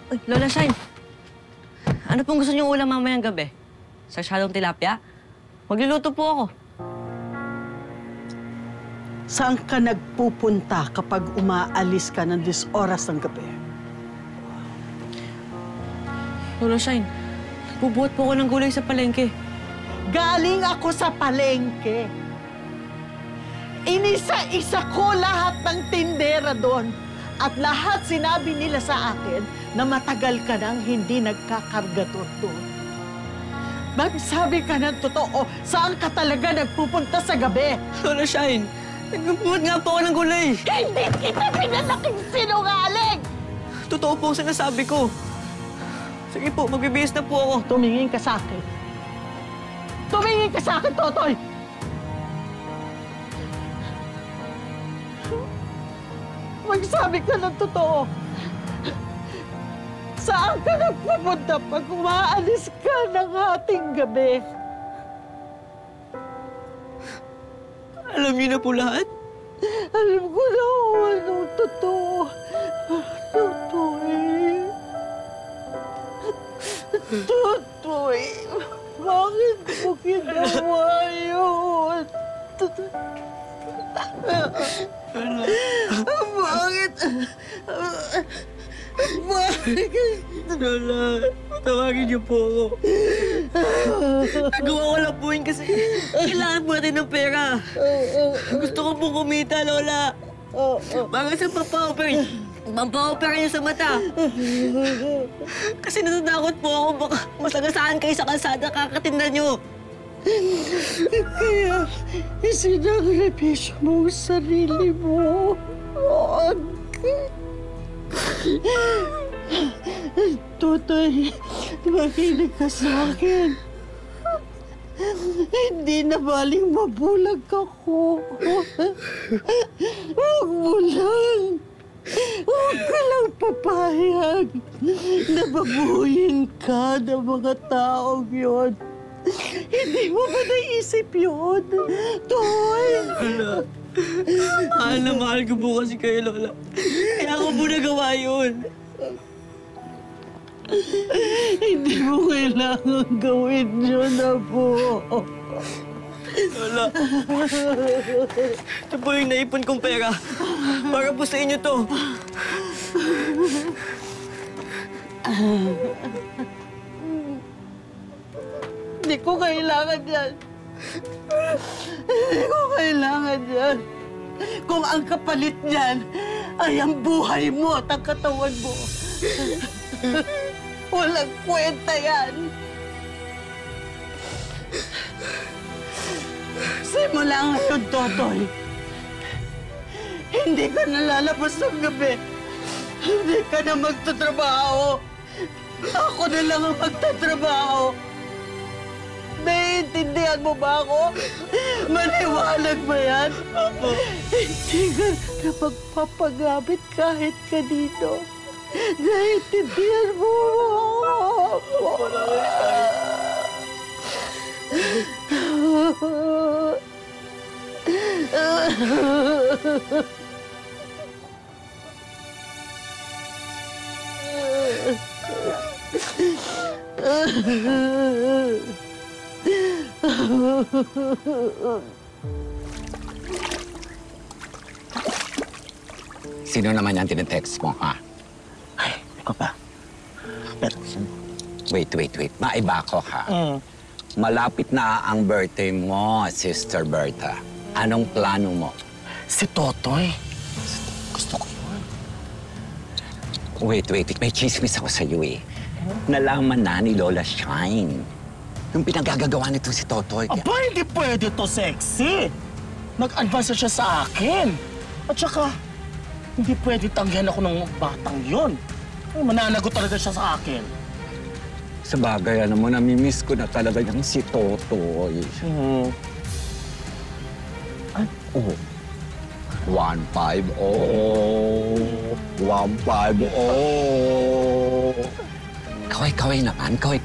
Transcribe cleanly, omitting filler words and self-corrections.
Uy, Lola Shine. Ano pong gusto niyong ulam mamayang gabi? Sarsyadong tilapia? Magluluto po ako. Saan ka nagpupunta kapag umaalis ka ng oras ng gabi? Lola Shine, bubuhat po ako ng gulay sa palengke. Galing ako sa palengke. Inisa-isa ko lahat ng tindera doon. At lahat sinabi nila sa akin na matagal ka nang hindi nagkakargador doon. Magsabi ka ng totoo, saan ka talaga nagpupunta sa gabi? Lola Shine, nagbubuhat nga po ako ng gulay. Hindi kita pinalaking sinungaling! Totoo po ang sinasabi ko. Sige po, magbibihis na po ako. Tumingin ka sa akin. Tumingin ka sa akin, Totoy! Magsabi ka ng totoo. Saan ka nagpupunta pag umaalis ka ng ating gabi? Alam niyo na po lahat? Alam ko na kung anong totoo. Totoy, bakit mo ginawa yun? Bakit? Bakit? Lola, tawagin niyo po ako. Nagawa ko lang po yun kasi kailangan po natin ng pera. Gusto ko pong kumita, Lola. Para sa pampa-opera niyo sa mata. Kasi natatakot po ako baka masagasaan kayo sa kalsada kakatinda niyo. Kaya isinakripisyo mo ang sarili mo. Totoy, makinig ka sa akin. Hindi na baling mabulag ako. Huwag mo lang. Huwag ka lang papayag na babuhin ka ng mga taong yun. Hindi mo ba naisip yun, Toy? Lola, mahal na mahal ko po kasi kayo, Lola. Kaya ako po nagawa yun. Hindi mo kailangan gawin yun, Apo. Lola, ito po yung naipon kong pera. Para po sa inyo to. Hindi ko kailangan yan. Hindi ko kailangan yan. Kung ang kapalit niyan ay ang buhay mo at ang katawan mo. Walang kwenta yan. Simula ngayon, Totoy. Hindi ka na lalabas ng gabi. Hindi ka na magtatrabaho. Ako na lang ang magtatrabaho. Naiintindihan mo ba ako? Maliwanag ba yan? Opo. Hindi ka na magpapagamit kahit kanino. Naiintindihan mo ako. Sino naman yan tinetext mo, ha? Ay, ikaw ba? Pero, Wait. Maiba ko, ha? Malapit na ang birthday mo, Sister Berta. Anong plano mo? si Totoy. Gusto ko yun. Wait. May chismis ako sa iyo, eh. Nalaman na ni Lola Shine yung pinagagagawa nito si Totoy. Aba, hindi pwede to, sexy. Nag-advance na siya sa akin. At saka, hindi pwede tanggihan ako ng batang yon. Mananagot talaga siya sa akin. Sa bagay, alam mo, namimiss ko na talaga yung si Totoy. Ay, Oh. 150. 150. Kaway naman, kaway.